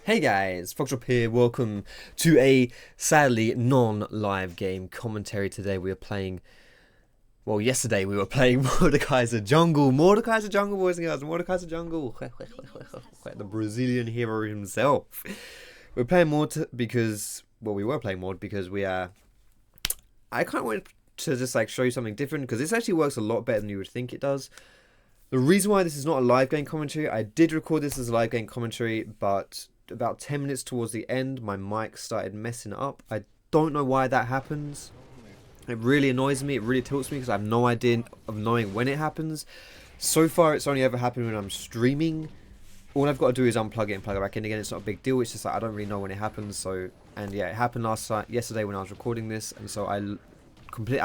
Hey guys, Foxdrop here. Welcome to a sadly non-live game commentary. Today we are playing. Well, yesterday we were playing Mordekaiser Jungle. Mordekaiser Jungle, boys and girls. Mordekaiser Jungle. The Brazilian hero himself. We're playing Mord because. Well, we were playing Mord because we are. I kind of wanted to just like show you something different because this actually works a lot better than you would think it does. The reason why this is not a live game commentary, I did record this as a live game commentary, but about 10 minutes towards the end, my mic started messing up. I don't know why that happens. It really annoys me. It really tilts me because I have no idea of knowing when it happens. So far, it's only ever happened when I'm streaming. All I've got to do is unplug it and plug it back in again. It's not a big deal. It's just like I don't really know when it happens. So, and yeah, it happened yesterday when I was recording this, and so I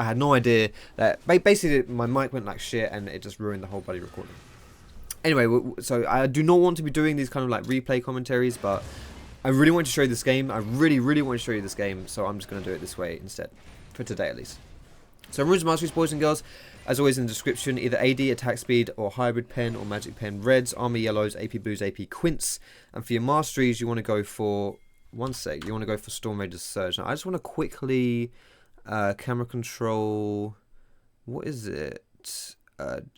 had no idea that basically my mic went like shit and it just ruined the whole bloody recording. Anyway, so I do not want to be doing these kind of like replay commentaries, but I really want to show you this game. I really want to show you this game, so I'm just going to do it this way instead, for today at least. So runes, masteries, boys and girls, as always in the description, either AD, attack speed, or hybrid pen, or magic pen, reds, armor yellows, AP blues, AP quints, and for your masteries, you want to go for, you want to go for Stormraiders Surge. Now, I just want to quickly, camera control, what is it?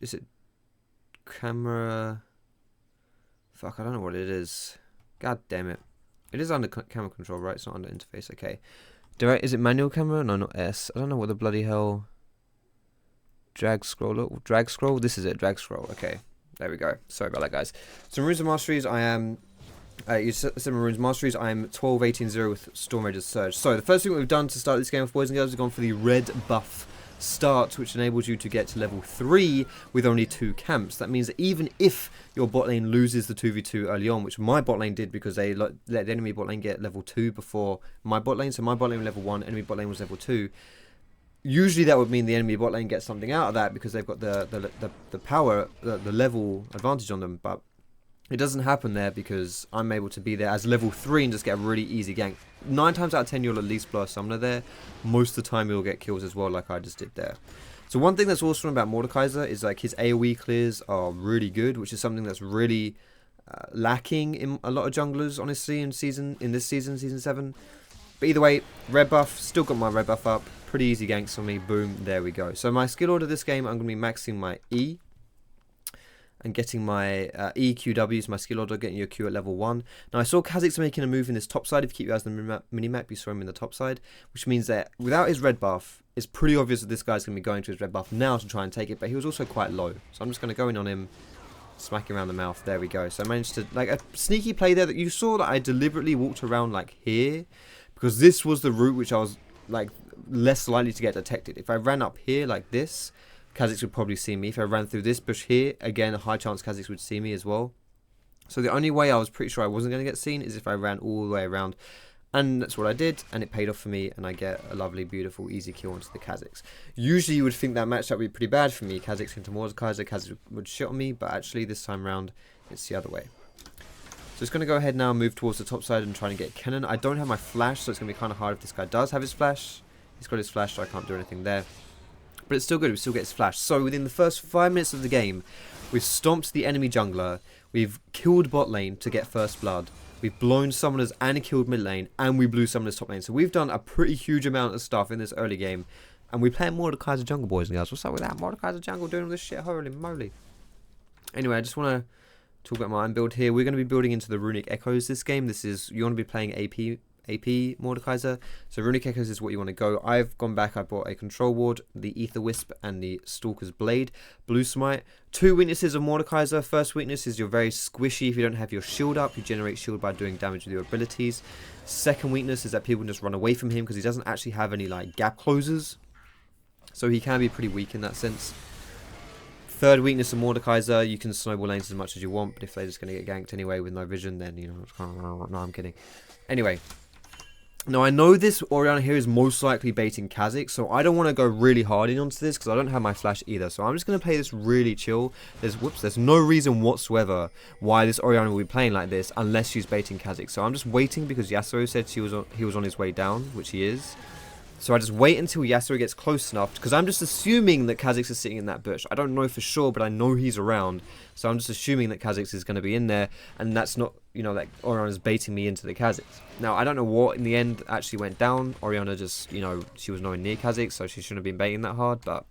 Is it camera? Fuck, I don't know what it is. God damn it. It is under camera control, right? It's not under interface. Okay. Is it manual camera? No, not S. I don't know what the bloody hell. Drag scroll. Look, drag scroll. This is it. Drag scroll. Okay. There we go. Sorry about that, guys. So runes and masteries. I am. You set runes masteries. I am 12-18-0 with Stormraiders Surge. So the first thing we've done to start this game with boys and girls, we've gone for the red buff start, which enables you to get to level 3 with only 2 camps. That means that even if your bot lane loses the 2v2 early on, which my bot lane did because they let the enemy bot lane get level 2 before my bot lane, so my bot lane was level 1, enemy bot lane was level 2, usually that would mean the enemy bot lane gets something out of that because they've got the power, the level advantage on them, but it doesn't happen there because I'm able to be there as level 3 and just get a really easy gank. 9 times out of 10 you'll at least blow a summoner there. Most of the time you'll get kills as well, like I just did there. So one thing that's awesome about Mordekaiser is like his AoE clears are really good, which is something that's really lacking in a lot of junglers, honestly, in this season, season 7. But either way, red buff, still got my red buff up. Pretty easy ganks for me. Boom, there we go. So my skill order this game, I'm going to be maxing my E and getting my EQWs, my skill order, getting your Q at level 1. Now I saw Kha'Zix making a move in this top side. If you keep your eyes on the minimap, you saw him in the top side, which means that without his red buff, it's pretty obvious that this guy's going to be going to his red buff now to try and take it, but he was also quite low. So I'm just going to go in on him, smack him around the mouth. There we go. So I managed to, like, a sneaky play there that you saw that I deliberately walked around like here, because this was the route which I was like less likely to get detected. If I ran up here like this, Kha'Zix would probably see me. If I ran through this bush here, again, a high chance Kha'Zix would see me as well. So the only way I was pretty sure I wasn't going to get seen is if I ran all the way around. And that's what I did, and it paid off for me, and I get a lovely, beautiful, easy kill onto the Kha'Zix. Usually you would think that matchup would be pretty bad for me. Kha'Zix into Mordekaiser, Kha'Zix would shit on me, but actually this time around, it's the other way. So it's going to go ahead now and move towards the top side and try and get cannon. I don't have my flash, so it's going to be kind of hard if this guy does have his flash. He's got his flash, so I can't do anything there. But it's still good, we still get his flash. So within the first 5 minutes of the game, we've stomped the enemy jungler, we've killed bot lane to get first blood, we've blown summoners and killed mid lane, and we blew summoners top lane. So we've done a pretty huge amount of stuff in this early game, and we're playing Mordekaiser Jungle, boys and girls. What's up with that? Mordekaiser Jungle doing all this shit, holy moly. Anyway, I just want to talk about my own build here. We're going to be building into the Runic Echoes this game. You want to be playing AP Mordekaiser. So Runic Echoes is what you want to go. I've gone back, I bought a Control Ward, the Ether Wisp, and the Stalker's Blade. Blue Smite. 2 weaknesses of Mordekaiser. First weakness is you're very squishy if you don't have your shield up. You generate shield by doing damage with your abilities. Second weakness is that people can just run away from him because he doesn't actually have any like gap closers. So he can be pretty weak in that sense. Third weakness of Mordekaiser, you can snowball lanes as much as you want, but if they're just going to get ganked anyway with no vision, then, you know, no, I'm kidding. Anyway. Now, I know this Orianna here is most likely baiting Kha'Zix, so I don't want to go really hard in onto this because I don't have my flash either. So I'm just going to play this really chill. There's no reason whatsoever why this Orianna will be playing like this unless she's baiting Kha'Zix. So I'm just waiting because Yasuo said he was on his way down, which he is. So I just wait until Yasuo gets close enough, because I'm just assuming that Kha'Zix is sitting in that bush. I don't know for sure, but I know he's around. So I'm just assuming that Kha'Zix is going to be in there, and that's not, you know, like Orianna's baiting me into the Kha'Zix. Now, I don't know what in the end actually went down. Orianna just, you know, she was nowhere near Kha'Zix, so she shouldn't have been baiting that hard, but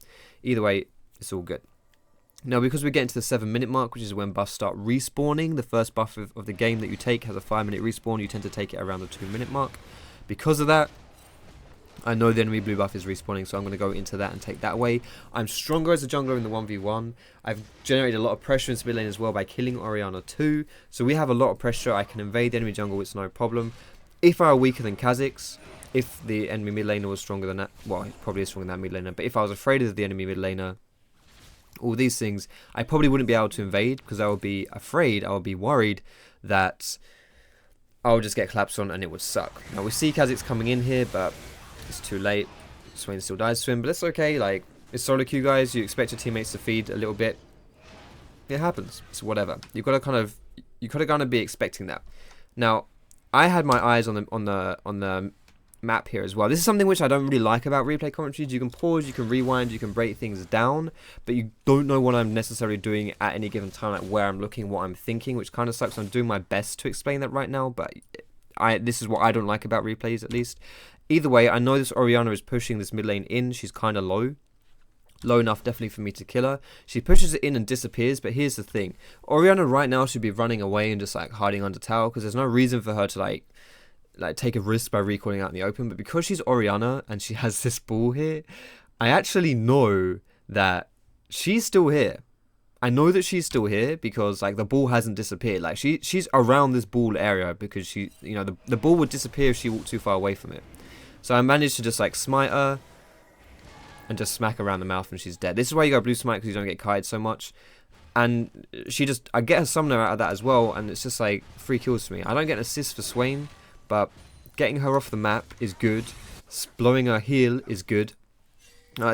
either way, it's all good. Now, because we're getting to the 7-minute mark, which is when buffs start respawning, the first buff of the game that you take has a 5-minute respawn. You tend to take it around the 2-minute mark. Because of that, I know the enemy blue buff is respawning, so I'm going to go into that and take that away. I'm stronger as a jungler in the 1v1. I've generated a lot of pressure in mid lane as well by killing Orianna too. So we have a lot of pressure. I can invade the enemy jungle, it's no problem. If I were weaker than Kha'Zix, if the enemy mid laner was stronger than that, well, he probably is stronger than that mid laner, but if I was afraid of the enemy mid laner, all these things, I probably wouldn't be able to invade, because I would be afraid, I would be worried that I would just get collapsed on and it would suck. Now we see Kha'Zix coming in here, but it's too late. Swain still dies to him, but it's okay. Like, it's solo queue, guys. You expect your teammates to feed a little bit. It happens. It's whatever. You gotta kind of be expecting that. Now, I had my eyes on the map here as well. This is something which I don't really like about replay commentaries. You can pause, you can rewind, you can break things down, but you don't know what I'm necessarily doing at any given time, like where I'm looking, what I'm thinking, which kind of sucks. I'm doing my best to explain that right now, but this is what I don't like about replays, at least. Either way, I know this Orianna is pushing this mid lane in. She's kind of low. Low enough, definitely, for me to kill her. She pushes it in and disappears, but here's the thing. Orianna right now should be running away and just, like, hiding under tower, because there's no reason for her to, like take a risk by recalling out in the open. But because she's Orianna and she has this ball here, I actually know that she's still here. I know that she's still here because, like, the ball hasn't disappeared. Like, she's around this ball area because she, you know, the ball would disappear if she walked too far away from it. So I managed to just, like, smite her and just smack her around the mouth and she's dead. This is why you got blue smite, because you don't get kited so much. And I get her summoner out of that as well, and it's just, like, 3 kills for me. I don't get an assist for Swain, but getting her off the map is good. Blowing her heal is good.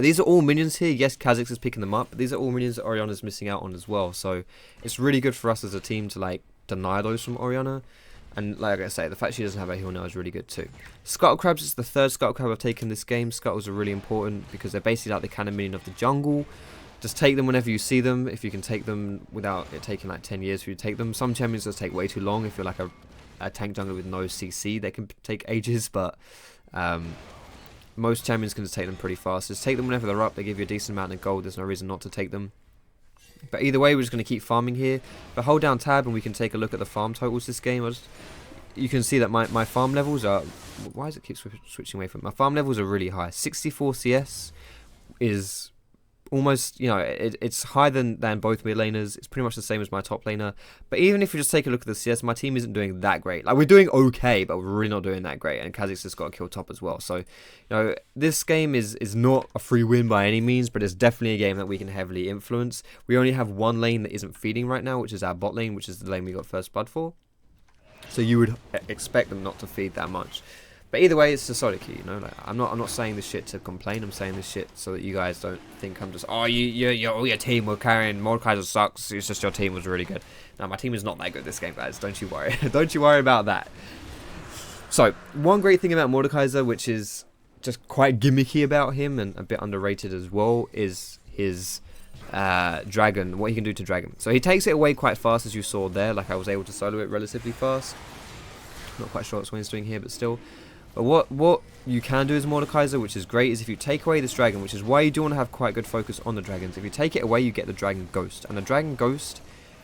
These are all minions here. Yes, Kha'Zix is picking them up, but these are all minions that Orianna's missing out on as well. So it's really good for us as a team to, like, deny those from Orianna. And like I say, the fact she doesn't have a heal now is really good too. Scuttle Crabs is the 3rd Scuttle Crab I've taken this game. Scuttles are really important because they're basically like the cannon minion of the jungle. Just take them whenever you see them. If you can take them without it taking like 10 years for you to take them. Some champions just take way too long. If you're like a tank jungler with no CC, they can take ages, but most champions can just take them pretty fast. Just take them whenever they're up. They give you a decent amount of gold. There's no reason not to take them. But either way, we're just going to keep farming here. But hold down tab and we can take a look at the farm totals this game. You can see that my farm levels are... Why does it keep switching away from... My farm levels are really high. 64 CS is almost, you know, it's higher than both mid laners. It's pretty much the same as my top laner. But even if we just take a look at the CS, my team isn't doing that great. Like, we're doing okay, but we're really not doing that great. And Kha'Zix has got a kill top as well. So, you know, this game is not a free win by any means, but it's definitely a game that we can heavily influence. We only have one lane that isn't feeding right now, which is our bot lane, which is the lane we got first blood for. So you would expect them not to feed that much. But either way, it's a solo queue, you know. Like, I'm not saying this shit to complain. I'm saying this shit so that you guys don't think I'm just, oh, your team were carrying, Mordekaiser sucks. It's just your team was really good. No, my team is not that good this game, guys. Don't you worry. Don't you worry about that. So one great thing about Mordekaiser, which is just quite gimmicky about him and a bit underrated as well, is his dragon. What he can do to dragon. So he takes it away quite fast, as you saw there. Like, I was able to solo it relatively fast. Not quite sure what Swain's doing here, but still. But what you can do as Mordekaiser, which is great, is if you take away this dragon, which is why you do want to have quite good focus on the dragons. If you take it away, you get the dragon ghost, and the dragon ghost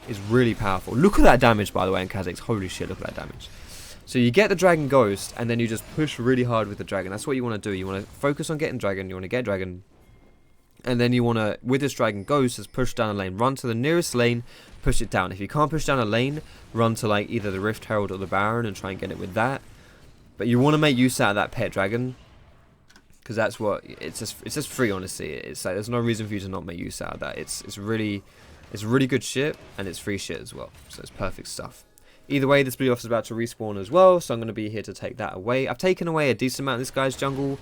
is really powerful. Look at that damage, by the way, in Kha'Zix. Holy shit, look at that damage. So you get the dragon ghost, and then you just push really hard with the dragon. That's what you want to do. You want to focus on getting dragon. You want to get dragon, and then you want to, with this dragon ghost, just push down a lane. Run to the nearest lane, push it down. If you can't push down a lane, run to like either the Rift Herald or the Baron and try and get it with that. But you want to make use out of that pet dragon, because that's what it's just free. Honestly, it's like there's no reason for you to not make use out of that. It's really good shit, and it's free shit as well. So it's perfect stuff. Either way, this blue buff is about to respawn as well, so I'm going to be here to take that away. I've taken away a decent amount of this guy's jungle,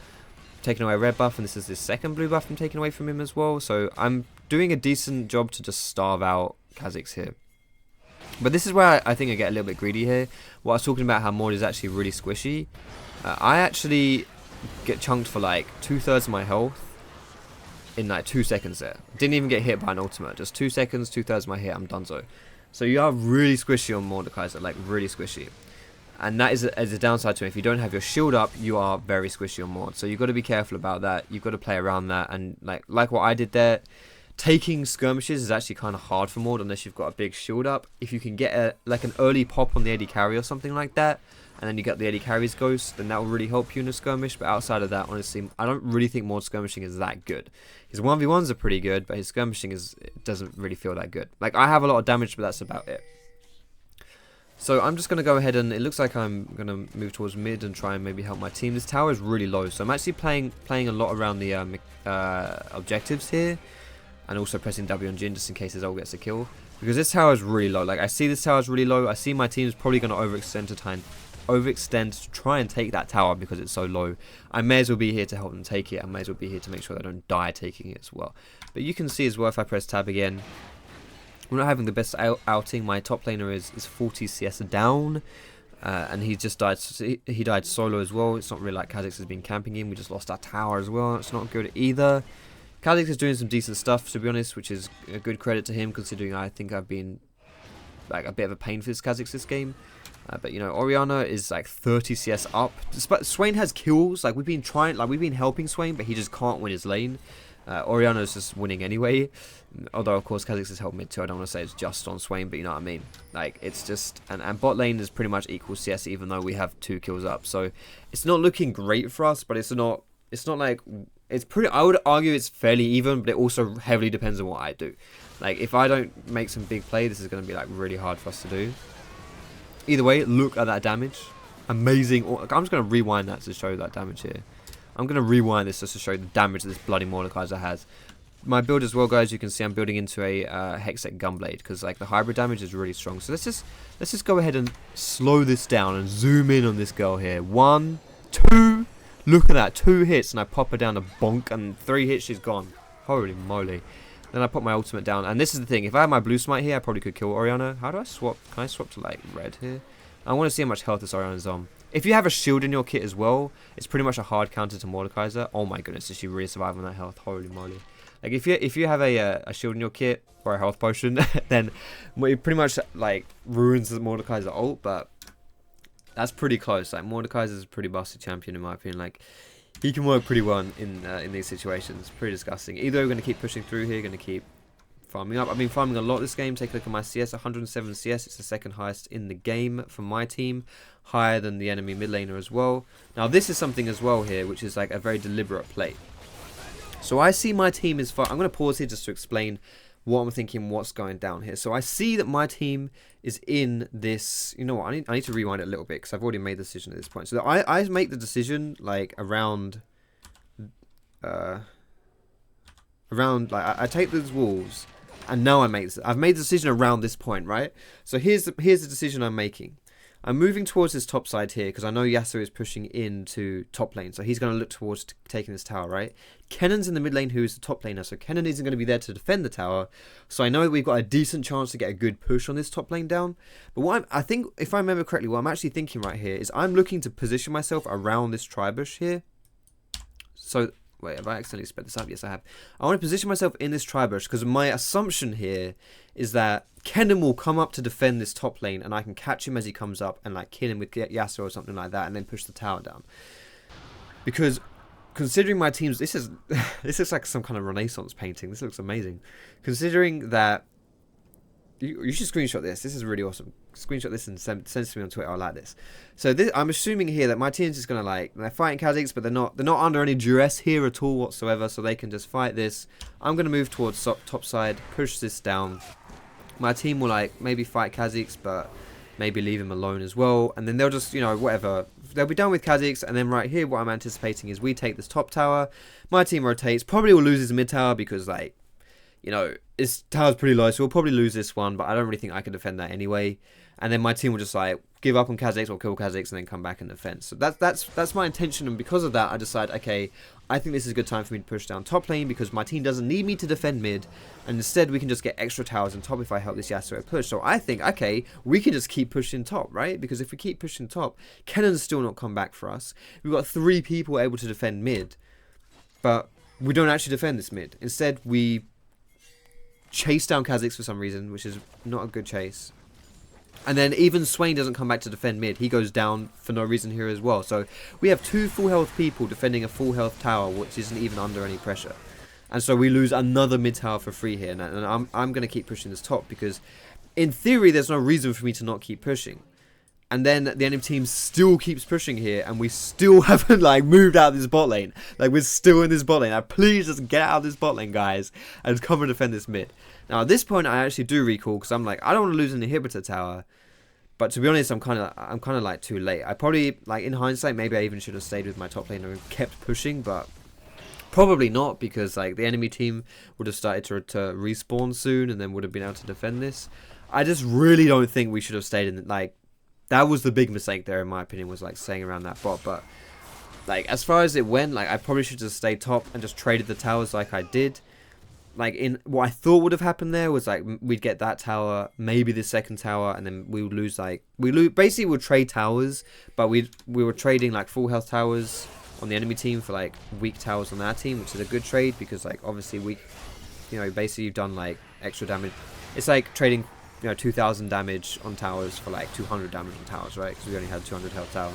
taken away a red buff, and this is the 2nd blue buff I'm taking away from him as well. So I'm doing a decent job to just starve out Kha'Zix here. But this is where I think I get a little bit greedy here. What I was talking about, how Mord is actually really squishy. I actually get chunked for like 2/3 of my health in like 2 seconds there. Didn't even get hit by an ultimate. Just 2 seconds, 2/3 of my hit, I'm donezo. So you are really squishy on Mordekaiser, like really squishy. And that is a downside to it. If you don't have your shield up, you are very squishy on Mord. So you've got to be careful about that. You've got to play around that. And like what I did there, taking skirmishes is actually kind of hard for Mord unless you've got a big shield up. If you can get like an early pop on the AD carry or something like that, and then you get the AD carry's ghost, then that will really help you in a skirmish. But outside of that, honestly, I don't really think Mord's skirmishing is that good. His 1v1s are pretty good, but his skirmishing doesn't really feel that good. Like, I have a lot of damage, but that's about it. So I'm just going to go ahead and it looks like I'm going to move towards mid and try and maybe help my team. This tower is really low, so I'm actually playing a lot around the objectives here, and also pressing W on Jin just in case his ult gets a kill. Because this tower is really low. Like, I see this tower is really low. I see my team's probably going to overextend to try and take that tower because it's so low. I may as well be here to help them take it. I may as well be here to make sure they don't die taking it as well. But you can see as well if I press tab again, we're not having the best outing. My top laner is 40 CS down, and he just died. He died solo as well. It's not really like Kha'Zix has been camping him. We just lost our tower as well. It's not good either. Kha'Zix is doing some decent stuff, to be honest, which is a good credit to him, considering I think I've been like a bit of a pain for this Kha'Zix this game. But you know, Orianna is like 30 CS up. Swain has kills. Like we've been helping Swain, but he just can't win his lane. Orianna is just winning anyway. Although of course Kha'Zix has helped mid too. I don't want to say it's just on Swain, but you know what I mean. Like it's just and bot lane is pretty much equal CS, even though we have 2 kills up. So it's not looking great for us, but it's not like it's pretty. I would argue it's fairly even, but it also heavily depends on what I do. Like if I don't make some big play, this is going to be like really hard for us to do. Either way, look at that damage. Amazing. I'm just going to rewind that to show that damage here. I'm going to rewind this just to show the damage that this bloody Mordekaiser has. My build as well, guys, you can see I'm building into a Hextech Gunblade because like the hybrid damage is really strong. So let's just go ahead and slow this down and zoom in on this girl here. 1, 2. Look at that. 2 hits and I pop her down a bonk, and 3 hits she's gone. Holy moly. Then I put my ultimate down, and this is the thing. If I had my blue smite here, I probably could kill Orianna. How do I swap? Can I swap to like red here? I want to see how much health this Orianna's on. If you have a shield in your kit as well, it's pretty much a hard counter to Mordekaiser. Oh my goodness, did she really survive on that health? Holy moly. Like if you have a shield in your kit or a health potion, then it pretty much like ruins the Mordekaiser ult, but that's pretty close. Like Mordekaiser is a pretty busted champion in my opinion. Like he can work pretty well in these situations. Pretty disgusting. Either we're going to keep pushing through here, going to keep farming up. I've been farming a lot this game. Take a look at my CS, 107 CS. It's the second highest in the game for my team. Higher than the enemy mid laner as well. Now this is something as well here, which is like a very deliberate play. So I see my team is far. I'm going to pause here just to explain what I'm thinking, what's going down here. So I see that my team is in this. You know what? I need to rewind it a little bit because I've already made the decision at this point. So I make the decision like around like I take those walls, and now I've made the decision around this point, right? So here's the decision I'm making. I'm moving towards this top side here because I know Yasuo is pushing into top lane, so he's going to look towards taking this tower, right? Kennan's in the mid lane, who is the top laner, so Kenan isn't going to be there to defend the tower. So I know that we've got a decent chance to get a good push on this top lane down. But I think, if I remember correctly, what I'm actually thinking right here is I'm looking to position myself around this tribush here. So wait, have I accidentally sped this up? Yes, I have. I want to position myself in this tribush because my assumption here is that Kenan will come up to defend this top lane, and I can catch him as he comes up and like kill him with Yasuo or something like that, and then push the tower down. Because considering my team's, this looks like some kind of Renaissance painting. This looks amazing. Considering that, you should screenshot this. This is really awesome. Screenshot this and send it to me on Twitter. I like this. So I'm assuming here that my team's just gonna they're fighting Kha'Zix, but they're not under any duress here at all whatsoever. So they can just fight this. I'm gonna move towards top side, push this down. My team will like maybe fight Kha'Zix, but maybe leave him alone as well. And then they'll just, you know, whatever. They'll be done with Kha'Zix, and then right here, what I'm anticipating is we take this top tower. My team rotates. Probably will lose his mid tower because, like, you know, this tower's pretty low, so we'll probably lose this one, but I don't really think I can defend that anyway. and then my team will just like give up on Kha'Zix or kill Kha'Zix and then come back and defend. So that's my intention, and because of that, I decide, okay, I think this is a good time for me to push down top lane because my team doesn't need me to defend mid, and instead we can just get extra towers on top if I help this Yasuo push. So I think, okay, we can just keep pushing top, right? Because if we keep pushing top, Kennen's still not come back for us. We've got 3 people able to defend mid, but we don't actually defend this mid. Instead, we chase down Kha'Zix for some reason, which is not a good chase. And then even Swain doesn't come back to defend mid. He goes down for no reason here as well. So we have 2 full health people defending a full health tower, which isn't even under any pressure. And so we lose another mid tower for free here. And I'm going to keep pushing this top because in theory, there's no reason for me to not keep pushing. And then the enemy team still keeps pushing here, and we still haven't like moved out of this bot lane. Like, we're still in this bot lane. Like, please just get out of this bot lane, guys, and come and defend this mid. Now at this point, I actually do recall because I'm like, I don't want to lose an inhibitor tower. But to be honest, I'm kind of like too late. I probably, like, in hindsight, maybe I even should have stayed with my top laner and kept pushing, but probably not, because like the enemy team would have started to respawn soon and then would have been able to defend this. I just really don't think we should have stayed in, like, that was the big mistake there in my opinion, was like staying around that bot. But like, as far as it went, like, I probably should have stayed top and just traded the towers like I did. Like, in what I thought would have happened there was like we'd get that tower, maybe the second tower, and then we would lose, like, basically we'd trade towers, but we were trading like full health towers on the enemy team for like weak towers on our team, which is a good trade because, like, obviously we, you know, basically you've done like extra damage. It's like trading, you know, 2,000 damage on towers for like 200 damage on towers, right? Because we only had 200 health tower.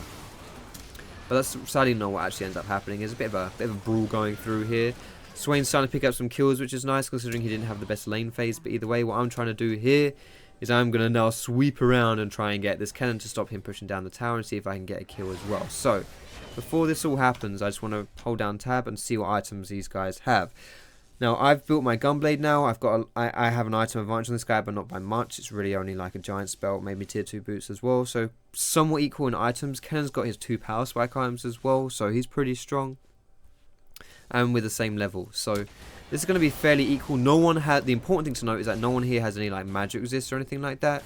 But that's sadly not what actually ends up happening. There's a bit of a brawl going through here. Swain's starting to pick up some kills, which is nice considering he didn't have the best lane phase. But either way, what I'm trying to do here is I'm going to now sweep around and try and get this cannon to stop him pushing down the tower and see if I can get a kill as well. So before this all happens, I just want to hold down tab and see what items these guys have. Now, I've built my Gunblade now. I have an item advantage on this guy, but not by much. It's really only like a giant spell, maybe tier 2 boots as well. So somewhat equal in items. Kennen's got his 2 power spike items as well, so he's pretty strong. And with the same level, so this is going to be fairly equal. No one had, the important thing to note is that no one here has any like magic resist or anything like that.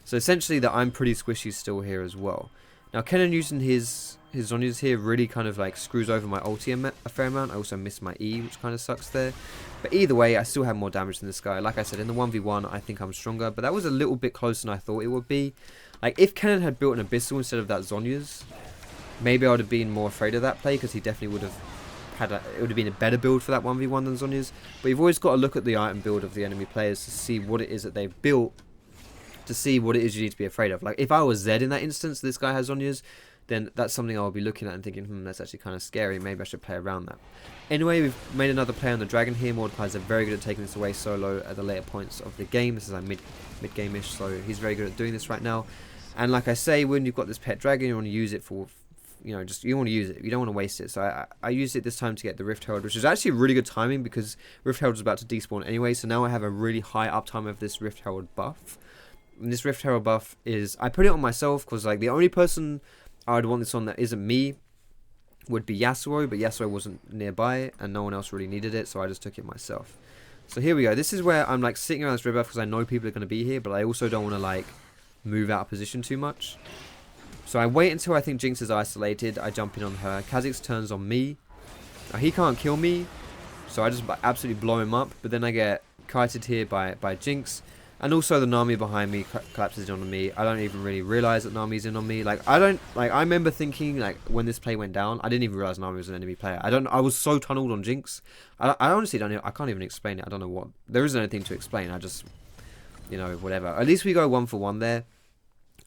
So essentially that I'm pretty squishy still here as well. Now Kennen using his Zhonya's here really kind of like screws over my ulti a fair amount. I also missed my E, which kind of sucks there. But either way, I still have more damage than this guy. Like I said, in the 1v1, I think I'm stronger, but that was a little bit closer than I thought it would be. Like, if Kennen had built an Abyssal instead of that Zhonya's, maybe I would have been more afraid of that play, because he definitely would have it would have been a better build for that 1v1 than Zhonya's. But you've always got to look at the item build of the enemy players to see what it is that they've built, to see what it is you need to be afraid of. Like, if I was Zed in that instance, this guy has Zhonya's, then that's something I'll be looking at and thinking, that's actually kind of scary, maybe I should play around that. Anyway, we've made another play on the dragon here. Mordekaiser very good at taking this away solo at the later points of the game. This is like mid-game-ish, so he's very good at doing this right now. And like I say, when you've got this pet dragon, you want to use it for, you know, just, you want to use it. You don't want to waste it. So I used it this time to get the Rift Herald, which is actually really good timing because Rift Herald is about to despawn anyway. So now I have a really high uptime of this Rift Herald buff. And this Rift Herald buff is, I put it on myself because, like, the only person I would want this on that isn't me would be Yasuo, but Yasuo wasn't nearby and no one else really needed it, so I just took it myself. So here we go. This is where I'm like sitting around this red buff because I know people are going to be here, but I also don't want to like move out of position too much. So I wait until I think Jinx is isolated. I jump in on her. Kha'Zix turns on me. Now he can't kill me, so I just absolutely blow him up, but then I get kited here by Jinx. And also the Nami behind me collapses in on me. I don't even really realize that Nami's in on me. Like, I remember thinking, like, when this play went down, I didn't even realize Nami was an enemy player. I was so tunneled on Jinx. I honestly don't know. I can't even explain it. I don't know what. There isn't anything to explain. I just, you know, whatever. At least we go 1-for-1 there.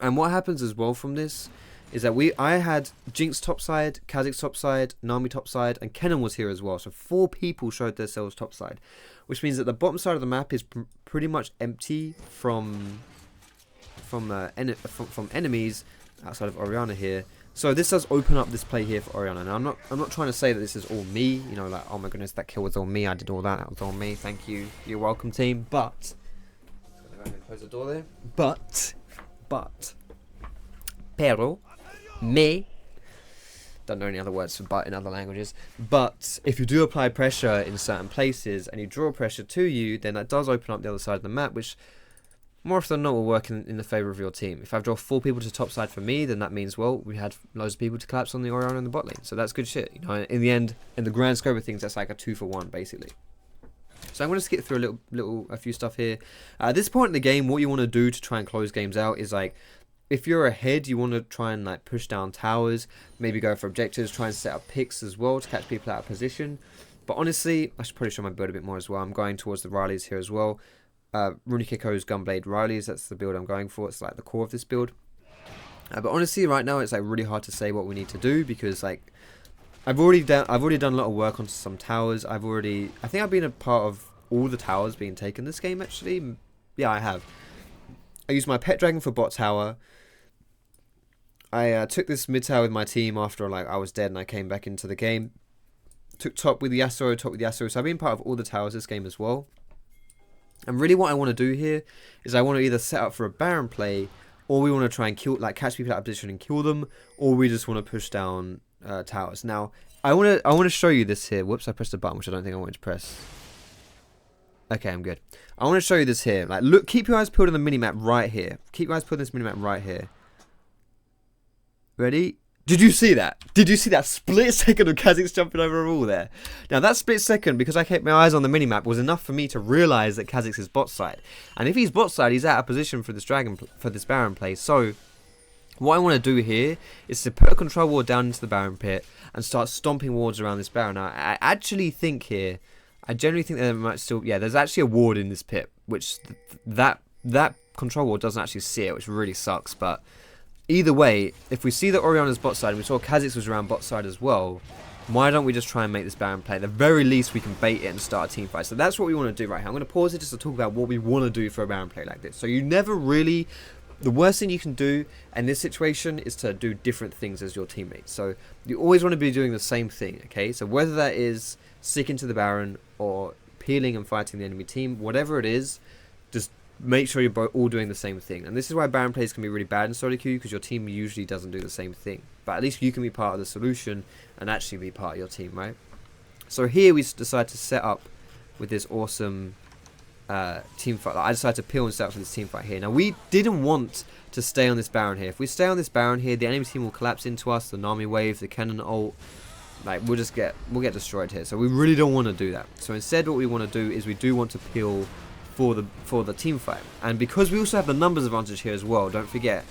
And what happens as well from this is that I had Jinx topside, Kha'Zix topside, Nami topside, and Kennen was here as well. So 4 people showed themselves topside, which means that the bottom side of the map is pretty much empty from enemies outside of Orianna here. So this does open up this play here for Orianna. Now I'm not trying to say that this is all me. You know, like, oh my goodness, that kill was all me. I did all that. That was all me. Thank you. You're welcome, team. But I'm gonna close the door there. But pero me, don't know any other words for but in other languages, but if you do apply pressure in certain places and you draw pressure to you, then that does open up the other side of the map, which more often than not will work in the favour of your team. If I draw 4 people to top side for me, then that means, well, we had loads of people to collapse on the Orion in the bot lane. So that's good shit. You know, in the end, in the grand scope of things, that's like a 2-for-1 basically. So I'm going to skip through a few stuff here. At this point in the game, what you want to do to try and close games out is like, if you're ahead, you want to try and like push down towers, maybe go for objectives, try and set up picks as well to catch people out of position. But honestly, I should probably show my build a bit more as well. I'm going towards the Rileys here as well. Runic Echo's Gunblade Rileys, that's the build I'm going for. It's like the core of this build. But honestly, right now it's like really hard to say what we need to do because like I've already done a lot of work on some towers. I think I've been a part of all the towers being taken this game actually. Yeah, I have. I used my pet dragon for bot tower. I took this mid tower with my team after like I was dead and I came back into the game. Took top with the Yasuo, So I've been part of all the towers this game as well. And really what I want to do here is I want to either set up for a Baron play, or we want to try and catch people out of position and kill them, or we just want to push down towers. Now, I want to show you this here. Whoops, I pressed a button which I don't think I wanted to press. Okay, I'm good. I want to show you this here. Like, look, keep your eyes peeled on the minimap right here. Keep your eyes peeled on this minimap right here. Ready? Did you see that? Did you see that split second of Kha'Zix jumping over a wall there? Now that split second, because I kept my eyes on the minimap, was enough for me to realise that Kha'Zix is bot side. And if he's bot side, he's out of position for this Baron play. So what I want to do here is to put a control ward down into the Baron pit and start stomping wards around this Baron. Now I actually think here, I generally think there might still, yeah, there's actually a ward in this pit, which that control ward doesn't actually see it, which really sucks, but either way, if we see that Oriana's bot side, and we saw Kha'Zix was around bot side as well, why don't we just try and make this Baron play? At the very least, we can bait it and start a team fight. So that's what we want to do right here. I'm going to pause it just to talk about what we want to do for a Baron play like this. So you never really... The worst thing you can do in this situation is to do different things as your teammates. So you always want to be doing the same thing, okay? So whether that is sticking to the Baron or peeling and fighting the enemy team, whatever it is, just make sure you're all doing the same thing. And this is why Baron plays can be really bad in solo queue, because your team usually doesn't do the same thing. But at least you can be part of the solution and actually be part of your team, right? So here we decide to set up with this awesome team fight. Like, I decided to peel and set up for this team fight here. Now we didn't want to stay on this Baron here. If we stay on this Baron here, the enemy team will collapse into us, the Nami wave, the cannon ult. Like we'll get destroyed here. So we really don't want to do that. So instead what we want to do is we do want to peel for the team fight. And because we also have the numbers advantage here as well, don't forget,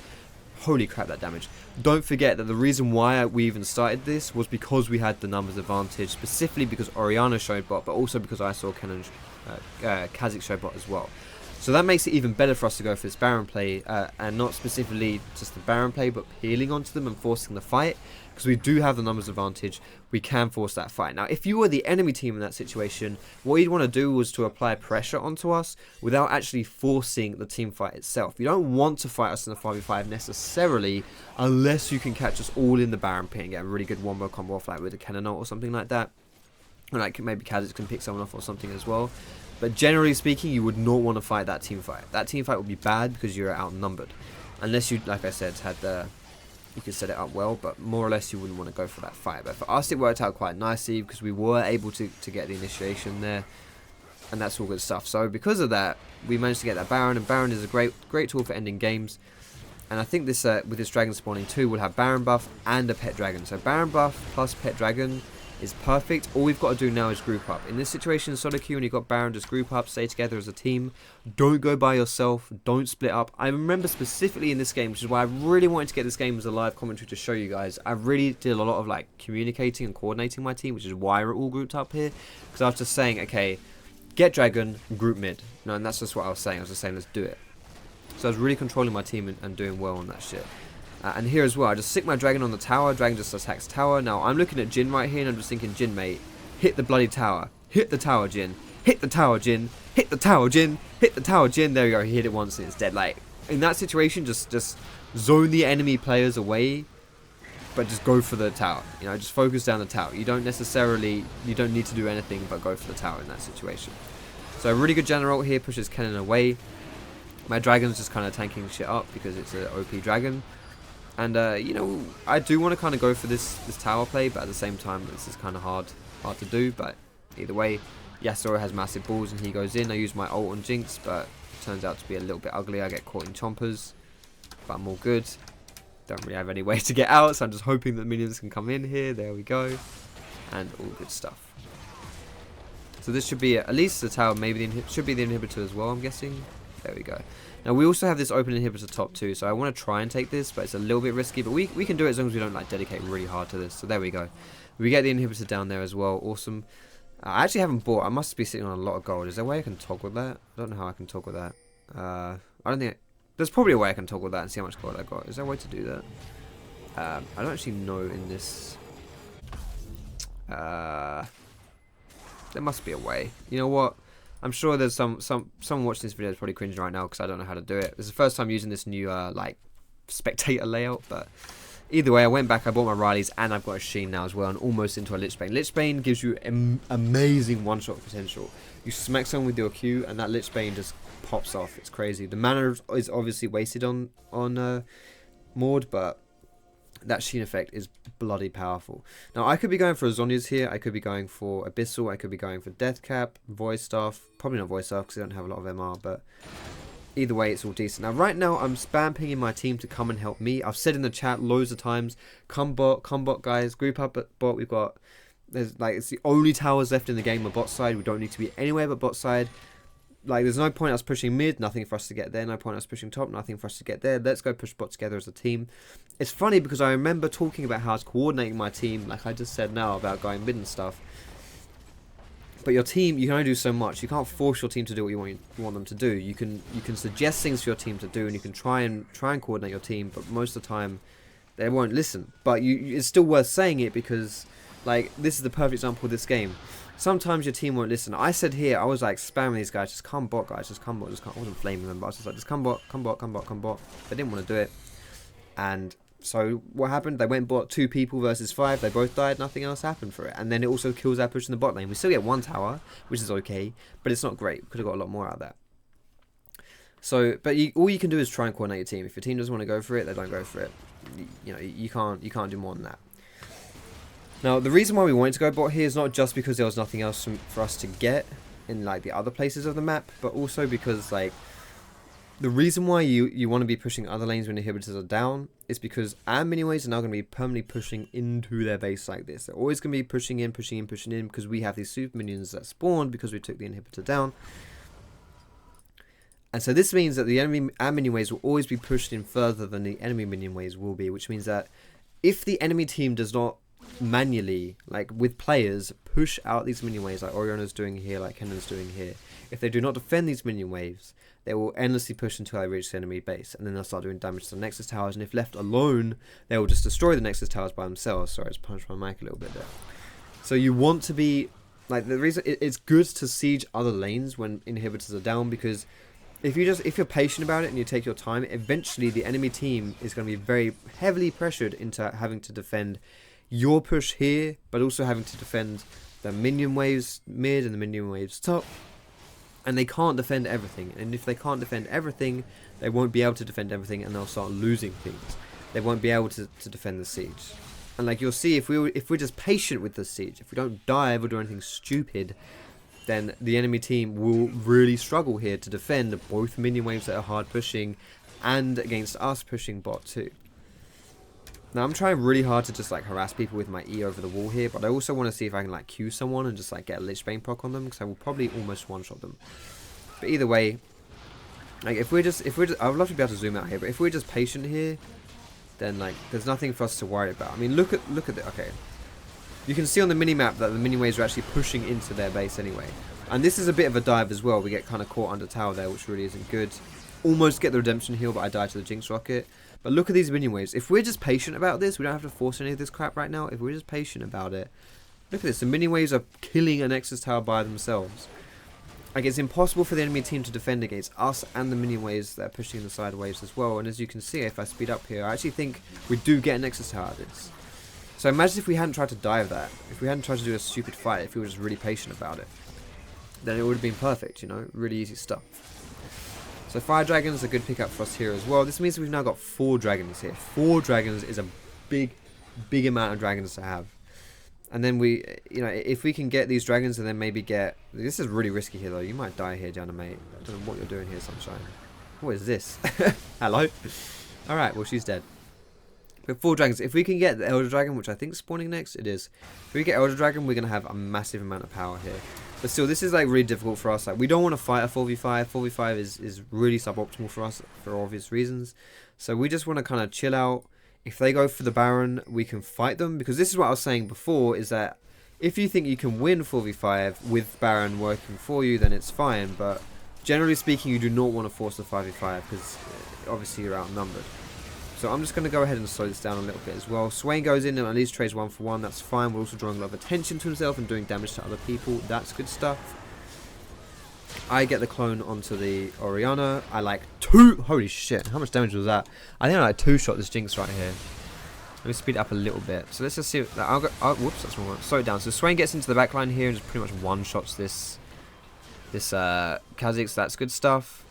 holy crap, that damage. Don't forget that the reason why we even started this was because we had the numbers advantage, specifically because Oriana showed bot, but also because I saw Kha'Zix show bot as well. So that makes it even better for us to go for this Baron play, and not specifically just the Baron play, but peeling onto them and forcing the fight, because we do have the numbers advantage. We can force that fight. Now, if you were the enemy team in that situation, what you'd want to do was to apply pressure onto us without actually forcing the team fight itself. You don't want to fight us in a 5v5 necessarily, unless you can catch us all in the Baron pit and get a really good wombo combo off, like with a cannon ult or something like that. Or like maybe Kha'Zix can pick someone off or something as well. But generally speaking, you would not want to fight that team fight. That team fight would be bad because you're outnumbered. Unless you, like I said, had you could set it up well, but more or less you wouldn't want to go for that fight. But for us, it worked out quite nicely because we were able to get the initiation there, and that's all good stuff. So because of that, we managed to get that Baron, and Baron is a great tool for ending games. And I think this with this dragon spawning too, we'll have Baron buff and a pet dragon. So Baron buff plus pet dragon is perfect. All we've got to do now is group up. In this situation, solo queue, when you've got Baron, just group up, stay together as a team. Don't go by yourself. Don't split up. I remember specifically in this game, which is why I really wanted to get this game as a live commentary to show you guys. I really did a lot of like communicating and coordinating my team, which is why we're all grouped up here. Because I was just saying, okay, get dragon, group mid. No, and that's just what I was saying. I was just saying, let's do it. So I was really controlling my team and doing well on that shit. And here as well, I just stick my dragon on the tower. Dragon just attacks tower. Now, I'm looking at Jin right here, and I'm just thinking, Jin, mate, hit the bloody tower. Hit the tower, Jin. Hit the tower, Jin. Hit the tower, Jin. Hit the tower, Jin. There we go. He hit it once, and it's dead. Like, in that situation, just zone the enemy players away, but just go for the tower. You know, just focus down the tower. You don't need to do anything but go for the tower in that situation. So, a really good general here pushes cannon away. My dragon's just kind of tanking shit up because it's an OP dragon. And, you know, I do want to kind of go for this tower play, but at the same time, this is kind of hard to do. But either way, Yasuo has massive balls and he goes in. I use my ult on Jinx, but turns out to be a little bit ugly. I get caught in chompers, but I'm all good. Don't really have any way to get out, so I'm just hoping that minions can come in here. There we go. And all good stuff. So this should be at least the tower, maybe should be the inhibitor as well, I'm guessing. There we go. Now we also have this open inhibitor top too, so I want to try and take this, but it's a little bit risky, but we can do it as long as we don't like dedicate really hard to this. So there we go. We get the inhibitor down there as well. Awesome. I actually haven't bought. I must be sitting on a lot of gold. Is there a way I can toggle that? I don't know how I can toggle that. I don't think... There's probably a way I can toggle that and see how much gold I got. Is there a way to do that? I don't actually know in this... there must be a way. You know what? I'm sure there's someone watching this video is probably cringing right now because I don't know how to do it. This is the first time using this new like spectator layout, but either way, I went back, I bought my Rileys, and I've got a Sheen now as well, and almost into a Lichbane. Lichbane gives you amazing one-shot potential. You smack someone with your Q, and that Lichbane just pops off. It's crazy. The mana is obviously wasted on Mord, but that Sheen effect is bloody powerful. Now, I could be going for a Zhonya's here. I could be going for Abyssal. I could be going for Deathcap, Void Staff. Probably not Void Staff because I don't have a lot of MR, but either way, it's all decent. Now, right now, I'm spam pinging my team to come and help me. I've said in the chat loads of times, come bot, guys. Group up at bot. We've got, it's the only towers left in the game on bot side. We don't need to be anywhere but bot side. Like, there's no point us pushing mid, nothing for us to get there. No point us pushing top, nothing for us to get there. Let's go push bot together as a team. It's funny because I remember talking about how I was coordinating my team, like I just said now, about going mid and stuff. But your team, you can only do so much. You can't force your team to do what you want them to do. You can suggest things for your team to do, and you can try and coordinate your team. But most of the time, they won't listen. But it's still worth saying it because, like, this is the perfect example of this game. Sometimes your team won't listen. I said here, I was like spamming these guys, just come bot, guys, just come bot. I wasn't flaming them, but I was just like, just come bot, come bot, come bot, come bot. They didn't want to do it, and so what happened? They went bot 2 people versus 5. They both died. Nothing else happened for it. And then it also kills our push in the bot lane. We still get 1 tower, which is okay, but it's not great. We could have got a lot more out of that. So, but all you can do is try and coordinate your team. If your team doesn't want to go for it, they don't go for it. You know, you can't do more than that. Now, the reason why we wanted to go bot here is not just because there was nothing else for us to get in like the other places of the map, but also because like the reason why you want to be pushing other lanes when inhibitors are down is because our mini-waves are now going to be permanently pushing into their base like this. They're always going to be pushing in because we have these super minions that spawned because we took the inhibitor down. And so this means that our mini-waves will always be pushed in further than the enemy minion-waves will be, which means that if the enemy team does not manually, like with players, push out these minion waves like Orionna's doing here, like Kennan's doing here, if they do not defend these minion waves, they will endlessly push until they reach the enemy base, and then they'll start doing damage to the Nexus towers, and if left alone, they will just destroy the Nexus towers by themselves. Sorry, I just punched my mic a little bit there. So you want to be, like, the reason it's good to siege other lanes when inhibitors are down, because if you're patient about it and you take your time, eventually the enemy team is going to be very heavily pressured into having to defend your push here, but also having to defend the minion waves mid and the minion waves top, and they can't defend everything. And if they can't defend everything, they won't be able to defend everything, and they'll start losing things. They won't be able to defend the siege. And like you'll see, if we're just patient with the siege, if we don't dive or do anything stupid, then the enemy team will really struggle here to defend both minion waves that are hard pushing and against us pushing bot too. Now I'm trying really hard to just like harass people with my E over the wall here, but I also want to see if I can like Q someone and just like get a Lichbane proc on them, because I will probably almost one-shot them. But either way, like if we're just, I would love to be able to zoom out here, but if we're just patient here, then like there's nothing for us to worry about. I mean, look at the, okay, you can see on the mini-map that the mini-waves are actually pushing into their base anyway. And this is a bit of a dive as well. We get kind of caught under tower there, which really isn't good. Almost get the redemption heal, but I die to the Jinx rocket. But look at these minion waves. If we're just patient about this, we don't have to force any of this crap right now. If we're just patient about it, look at this. The minion waves are killing a Nexus tower by themselves. Like, it's impossible for the enemy team to defend against us and the minion waves that are pushing the side waves as well. And as you can see, if I speed up here, I actually think we do get a Nexus tower out of this. So imagine if we hadn't tried to dive that. If we hadn't tried to do a stupid fight, if we were just really patient about it, then it would have been perfect, you know? Really easy stuff. So Fire Dragons are a good pickup for us here as well. This means we've now got 4 dragons here. 4 dragons is a big amount of dragons to have. And then we, you know, if we can get these dragons and then maybe get... This is really risky here, though. You might die here, Jana, mate. I don't know what you're doing here, Sunshine. What is this? Hello? Alright, well, she's dead. We have 4 dragons. If we can get the Elder Dragon, which I think is spawning next, it is. If we get Elder Dragon, we're going to have a massive amount of power here. But still, this is like really difficult for us. Like, we don't want to fight a 4v5. 4v5 is really suboptimal for us for obvious reasons. So we just want to kind of chill out. If they go for the Baron, we can fight them. Because this is what I was saying before, is that if you think you can win 4v5 with Baron working for you, then it's fine. But generally speaking, you do not want to force the 5v5 because obviously you're outnumbered. So I'm just going to go ahead and slow this down a little bit as well. Swain goes in and at least trades 1 for 1. That's fine. We're also drawing a lot of attention to himself and doing damage to other people. That's good stuff. I get the clone onto the Orianna. I like 2. Holy shit. How much damage was that? I think I like 2-shot this Jinx right here. Let me speed it up a little bit. So let's just see. I'll go. Oh, whoops, that's wrong one. Slow it down. So Swain gets into the back line here and just pretty much one-shots this Kha'Zix. That's good stuff.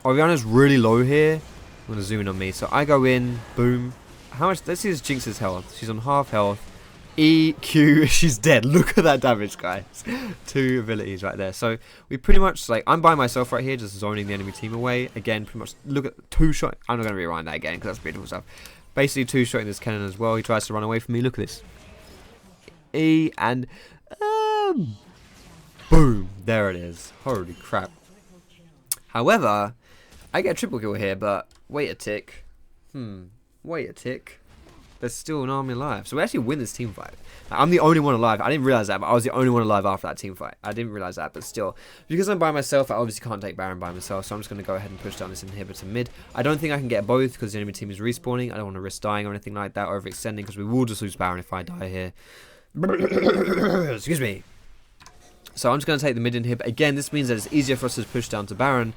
Orianna's really low here. I'm going to zoom in on me. So I go in. Boom. How much? Let's see this Jinx's health. She's on half health. E, Q. She's dead. Look at that damage, guys. 2 abilities right there. So we pretty much, like, I'm by myself right here, just zoning the enemy team away. Again, pretty much, look at 2-shot. I'm not going to rewind that again because that's beautiful stuff. Basically 2-shotting this cannon as well. He tries to run away from me. Look at this. E, and boom. There it is. Holy crap. However, I get a triple kill here, but wait a tick. Wait a tick. There's still an army alive. So we actually win this team fight. I'm the only one alive. I didn't realize that, but I was the only one alive after that team fight. I didn't realize that, but still. Because I'm by myself, I obviously can't take Baron by myself, so I'm just going to go ahead and push down this inhibitor mid. I don't think I can get both because the enemy team is respawning. I don't want to risk dying or anything like that, or overextending, because we will just lose Baron if I die here. Excuse me. So I'm just going to take the mid inhib. Again, this means that it's easier for us to push down to Baron,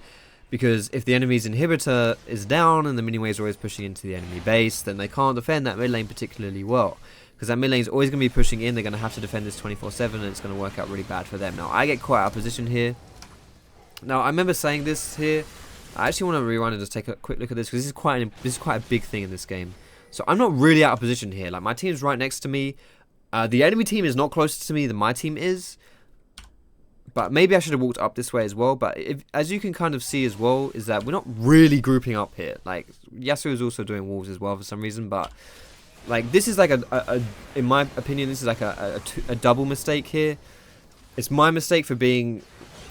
because if the enemy's inhibitor is down and the mini waves are always pushing into the enemy base, then they can't defend that mid lane particularly well. Because that mid lane is always going to be pushing in, they're going to have to defend this 24/7 and it's going to work out really bad for them. Now, I get quite out of position here. Now, I remember saying this here. I actually want to rewind and just take a quick look at this because this is quite a big thing in this game. So I'm not really out of position here. Like, my team's right next to me. The enemy team is not closer to me than my team is. But maybe I should have walked up this way as well. But as you can kind of see as well, is that we're not really grouping up here. Like, Yasuo is also doing wolves as well for some reason. But, like, this is like in my opinion, this is like a double mistake here. It's my mistake for being,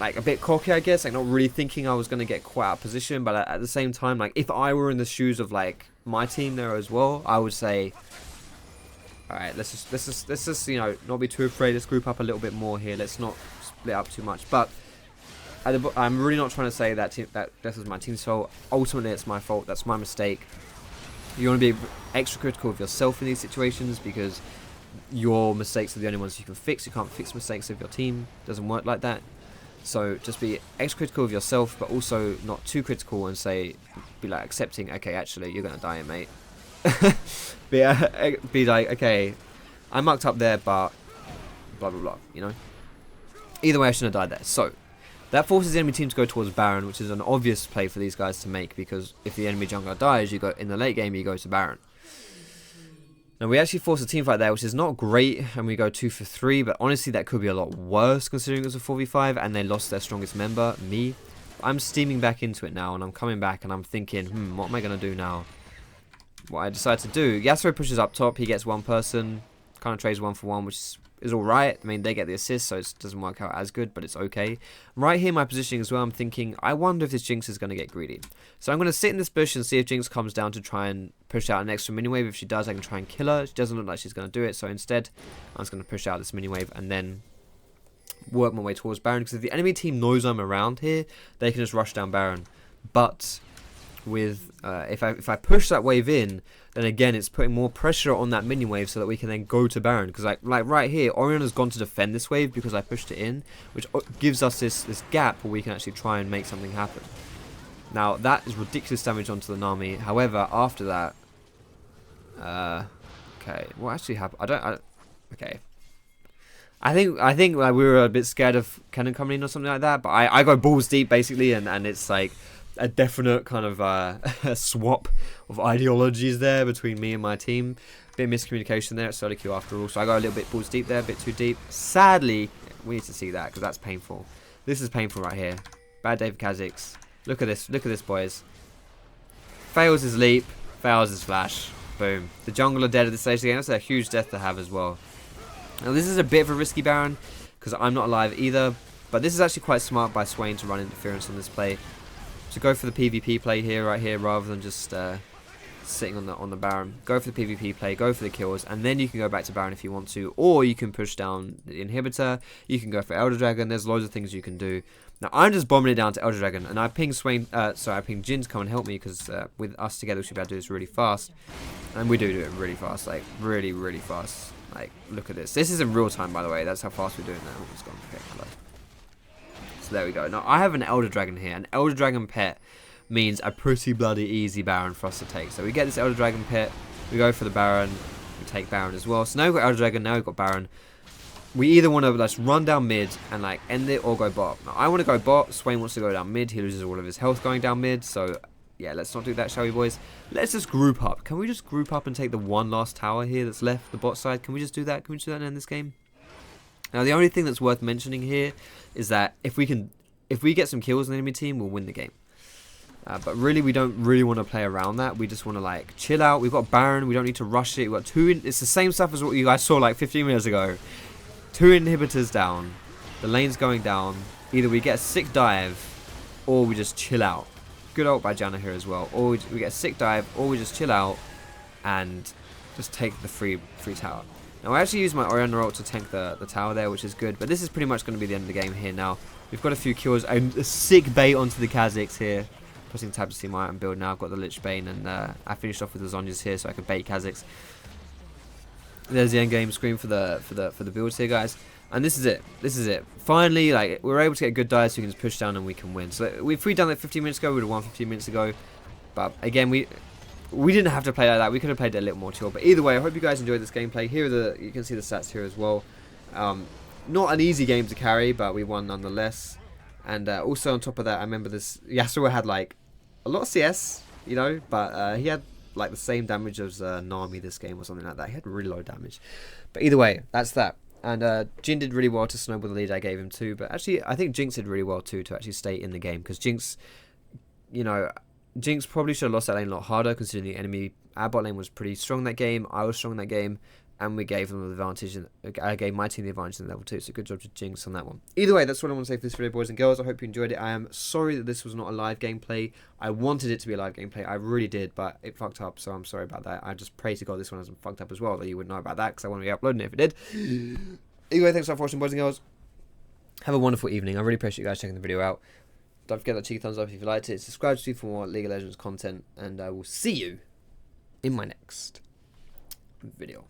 like, a bit cocky, I guess. Like, not really thinking I was going to get quite out of position. But at the same time, like, if I were in the shoes of, like, my team there as well, I would say, alright, let's just, you know, not be too afraid. Let's group up a little bit more here. Let's not split up too much. But I'm really not trying to say that this is my team's fault. Ultimately, it's my fault. That's my mistake. You want to be extra critical of yourself in these situations because your mistakes are the only ones you can fix. You can't fix mistakes of your team. It doesn't work like that. So just be extra critical of yourself, but also not too critical and be like accepting, okay, actually, you're going to die, mate. be like, okay, I mucked up there, but blah, blah, blah, you know? Either way, I shouldn't have died there. So, that forces the enemy team to go towards Baron, which is an obvious play for these guys to make, because if the enemy jungler dies, you go in the late game, you go to Baron. Now, we actually force a team fight there, which is not great, and we go 2 for 3, but honestly, that could be a lot worse, considering it was a 4v5, and they lost their strongest member, me. I'm steaming back into it now, and I'm coming back, and I'm thinking, what am I going to do now? What I decide to do, Yasuo pushes up top, he gets one person, kind of trades 1 for 1, which is alright. I mean, they get the assist, so it doesn't work out as good, but it's okay. Right here, my positioning as well, I'm thinking, I wonder if this Jinx is going to get greedy. So I'm going to sit in this bush and see if Jinx comes down to try and push out an extra mini wave. If she does, I can try and kill her. She doesn't look like she's going to do it, so instead, I'm just going to push out this mini wave and then work my way towards Baron, because if the enemy team knows I'm around here, they can just rush down Baron. But with if I push that wave in, then again it's putting more pressure on that mini wave so that we can then go to Baron. Because like right here, Orianna's gone to defend this wave because I pushed it in, which gives us this gap where we can actually try and make something happen. Now that is ridiculous damage onto the Nami. However, after that, okay, what actually happened? Okay. I think like we were a bit scared of cannon coming in or something like that, but I go balls deep basically, and it's like a definite kind of a swap of ideologies there between me and my team. Bit of miscommunication there. It's solo queue after all. So I got a little bit balls deep there, a bit too deep. Sadly, we need to see that because that's painful. This is painful right here. Bad day for Kha'Zix. Look at this. Look at this, boys. Fails his leap. Fails his flash. Boom. The jungle are dead at this stage of the game. That's a huge death to have as well. Now this is a bit of a risky Baron because I'm not alive either. But this is actually quite smart by Swain to run interference on this play. To go for the PvP play here, right here, rather than just sitting on the Baron. Go for the PvP play, go for the kills, and then you can go back to Baron if you want to, or you can push down the inhibitor. You can go for Elder Dragon. There's loads of things you can do. Now I'm just bombing it down to Elder Dragon, and I pinged I pinged Jin to come and help me because with us together we should be able to do this really fast, and we do it really fast, like really fast. Like look at this. This is in real time, by the way. That's how fast we're doing that. Oh, it's gone. Okay, hello. So there we go. Now I have an Elder Dragon here. An Elder Dragon pet means a pretty bloody easy Baron for us to take. So we get this Elder Dragon pet, we go for the Baron, we take Baron as well. So now we've got Elder Dragon, now we've got Baron. We either want to just run down mid and like end it or go bot. Now I want to go bot, Swain wants to go down mid, he loses all of his health going down mid. So yeah, let's not do that, shall we, boys? Let's just group up. Can we just group up and take the one last tower here that's left, the bot side? Can we just do that? Can we just do that and end this game? Now the only thing that's worth mentioning here is that if we get some kills on the enemy team, we'll win the game. But really, we don't really want to play around that. We just want to like chill out. We've got Baron. We don't need to rush it. We've got it's the same stuff as what you guys saw like 15 minutes ago. 2 inhibitors down. The lane's going down. Either we get a sick dive, or we just chill out. Good ult by Janna here as well. Or we get a sick dive, or we just chill out and just take the free tower. Now I actually used my Orianna ult to tank the tower there, which is good. But this is pretty much going to be the end of the game here now. We've got a few kills. A sick bait onto the Kha'Zix here. Putting tab to see my item build now. I've got the Lich Bane, and I finished off with the Zhonya's here so I could bait Kha'Zix. There's the end game screen for the builds here, guys. And this is it. This is it. Finally, like we're able to get good dives so we can just push down and we can win. So if we'd done that 15 minutes ago, we would have won 15 minutes ago. But again, we didn't have to play like that. We could have played it a little more chill. But either way, I hope you guys enjoyed this gameplay. Here are you can see the stats here as well. Not an easy game to carry, but we won nonetheless. And also on top of that, I remember this Yasuo had like a lot of CS, you know, but he had like the same damage as Nami this game or something like that. He had really low damage. But either way, that's that. And Jin did really well to snowball the lead I gave him too. But actually, I think Jinx did really well too to actually stay in the game. Because Jinx, you know, Jinx probably should have lost that lane a lot harder considering the enemy, our bot lane was pretty strong that game. I was strong in that game. And we gave them the advantage, and I gave my team the advantage in level 2. So good job to Jinx on that one. Either way, that's what I want to say for this video, boys and girls. I hope you enjoyed it. I am sorry that this was not a live gameplay. I wanted it to be a live gameplay. I really did, but it fucked up. So I'm sorry about that. I just pray to God this one hasn't fucked up as well, that you wouldn't know about that because I wouldn't be uploading it if it did. Either way, thanks for watching, boys and girls. Have a wonderful evening. I really appreciate you guys checking the video out. Don't forget that cheeky thumbs up if you liked it. Subscribe to me for more League of Legends content, and I will see you in my next video.